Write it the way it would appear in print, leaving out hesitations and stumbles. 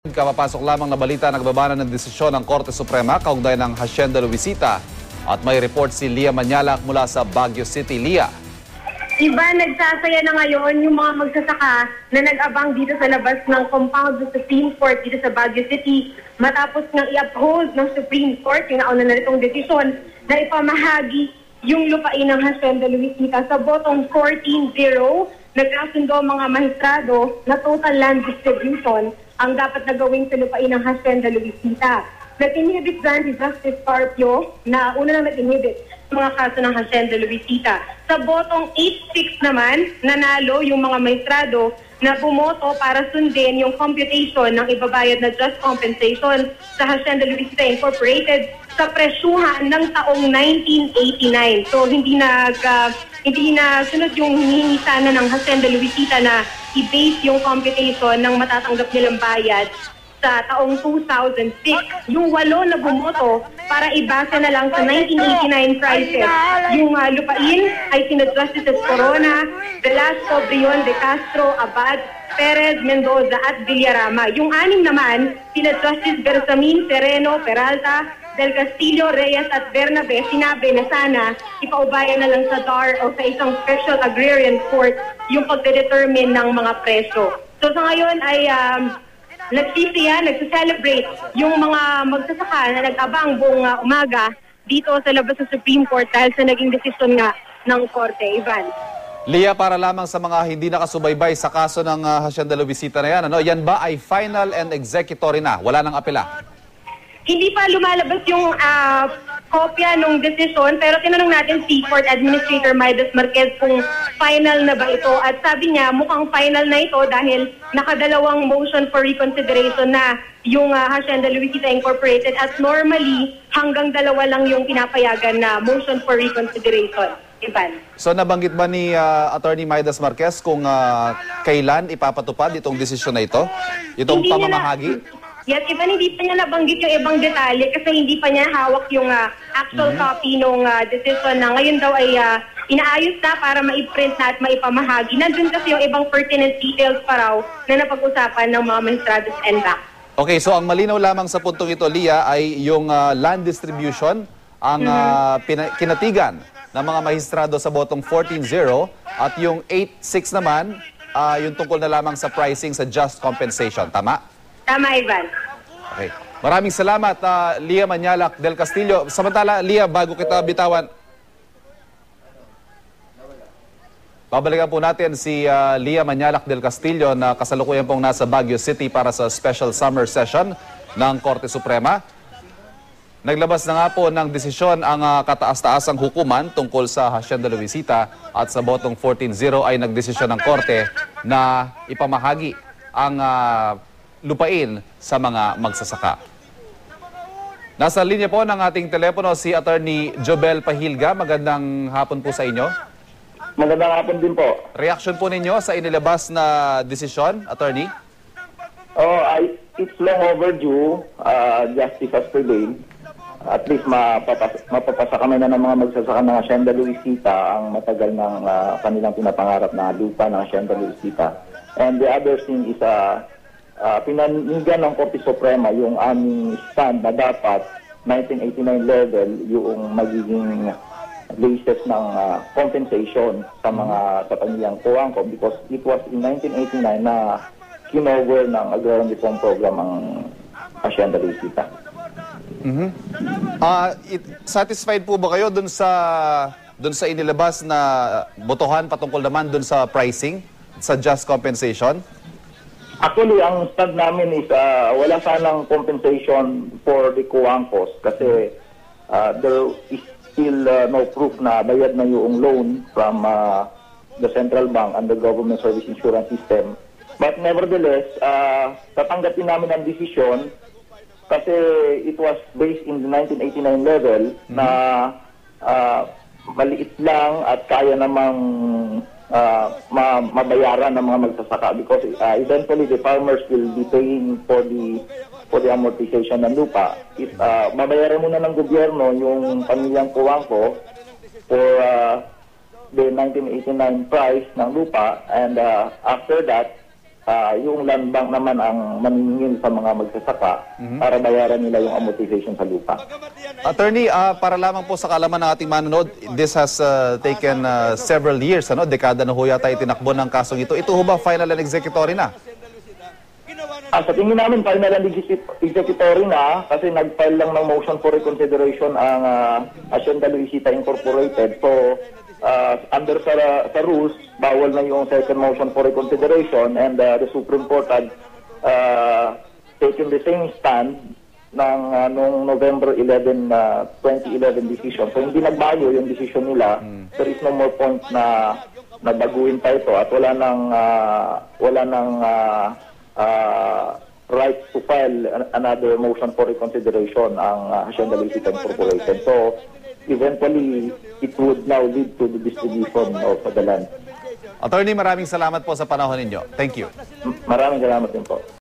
Kapapasok lamang na balita, nagbaba ng desisyon ng Korte Suprema kaugnay ng Hacienda Luisita at may report si Lia Manyalak mula sa Baguio City. Lia. Nagsasaya na ngayon yung mga magsasaka na nag-abang dito sa labas ng compound ng Supreme Court dito sa Baguio City matapos nang i-uphold ng Supreme Court yung nauna na nitong desisyon na ipamahagi yung lupain ng Hacienda Luisita sa botong 14-0. Nagkasundo mga maestrado na total land distribution ang dapat na gawin sa lupain ng Hacienda Luisita. Nag-inhibit dyan si Justice Carpio na una na nag-inhibit mga kaso ng Hacienda Luisita. Sa botong 8-6 naman, nanalo yung mga maestrado na bumoto para sundin yung computation ng ibabayad na just compensation sa Hacienda Luisita Incorporated sa presyuhan ng taong 1989. So hindi na sunod yung hinihingi sana ng Hacienda Luisita na i-base yung computation ng matatanggap nilang bayad sa taong 2006. Yung 8 na bumoto para ibase na lang sa 1989 prices. Yung lupain ay sina Justices Corona, Velasco, Brion, De Castro, Abad, Perez, Mendoza at Villarama. Yung 6 naman, sina Justice Bersamin, Sereno, Peralta, Del Castillo, Reyes at Bernabe, sinabi na sana ipaubayan na lang sa DAR o sa isang Special Agrarian Court yung pagdedetermine ng mga presyo. So sa ngayon ay nagsiselebrate yung mga magsasaka na nag-abang buong umaga dito sa labas sa Supreme Court dahil sa naging desisyon nga ng Korte. Ivan. Lia, para lamang sa mga hindi nakasubaybay sa kaso ng Hacienda Luisita na yan, yan ba ay final and executory na? Wala nang apela? Hindi pa lumalabas yung kopya ng desisyon, pero tinanong natin si Court Administrator Midas Marquez kung final na ba ito. At sabi niya, mukhang final na ito dahil nakadalawang motion for reconsideration na yung Hacienda Luisita Incorporated at normally hanggang 2 lang yung pinapayagan na motion for reconsideration. Ivan. So nabanggit ba ni Attorney Midas Marquez kung kailan ipapatupad itong desisyon na ito? Itong pamamahagi? Yes, Ivan, hindi pa niya nabanggit yung ibang detalye kasi hindi pa niya hawak yung actual copy ng decision na ngayon daw ay inaayos na para ma-print na at maipamahagi. Nandun kasi yung ibang pertinent details pa raw na napag-usapan ng mga magistrados and back. Okay, so ang malinaw lamang sa puntong ito, Lia, ay yung land distribution ang kinatigan ng mga magistrado sa botong 14-0 at yung 8-6 naman, yung tungkol na lamang sa pricing sa just compensation. Tama? Tama, Ivan. Okay. Maraming salamat, Lia Manyalak del Castillo. Samantala, Lia, bago kita bitawan, babalikan po natin si Lia Manyalak del Castillo na kasalukuyan pong nasa Baguio City para sa special summer session ng Korte Suprema. Naglabas na nga po ng desisyon ang kataas-taasang hukuman tungkol sa Hacienda Luisita at sa botong 14-0 ay nagdesisyon ng Korte na ipamahagi ang lupain sa mga magsasaka. Nasa linya po ng ating telepono si Attorney Jobel Pahilga. Magandang hapon po sa inyo. Magandang hapon din po. Reaksyon po ninyo sa inilabas na desisyon, Attorney? It's long overdue. Justice has prevailed. At least mapapasa kami na ng mga magsasaka ng Hacienda Luisita ang matagal ng kanilang pinapangarap na lupa ng Hacienda Luisita. And the other thing is pinanigan ng Korte Suprema yung aming stand na dapat 1989 level yung magiging basis ng compensation sa mga pamilyang Coangco because it was in 1989 na kinover ng Agrarian Reform Program ang Hacienda Luisita. Satisfied po ba kayo dun sa inilabas na botohan patungkol naman dun sa pricing, sa just compensation? Actually, ang stand namin is wala sanang compensation for the Coangcos kasi there is still no proof na bayad na yung loan from the central bank and the government service insurance system. But nevertheless, tatanggapin namin ang desisyon kasi it was based in the 1989 level na maliit lang at kaya namang mabayaran ng mga magsasaka because eventually the farmers will be paying for the amortization ng lupa. Mabayaran muna ng gobyerno yung pamilyang Coangco for the 1989 price ng lupa and after that yung land bank naman ang maningil sa mga magsasaka para bayaran nila yung amortization sa lupa. Attorney, para lamang po sa kaalaman ng ating manonood, this has taken several years, ano? Dekada na ho yata itinakbo ng kasong ito. Ito ho ba final and executory na? Sa tingin namin, final and executory na kasi nag-file lang ng motion for reconsideration ang Hacienda Luisita Incorporated. So, under sa rules, bawal na yung second motion for reconsideration and the Supreme Court had taken the same stand ng noong November 11, 2011 decision. So, hindi nagbago yung decision nila. There is no more point na baguhin pa ito at wala nang right to file another motion for reconsideration ang Hacienda Luisita Incorporated. So, eventually, it would now lead to the distribution of the land. Attorney, maraming salamat po sa panahon ninyo. Thank you. Maraming salamat din po.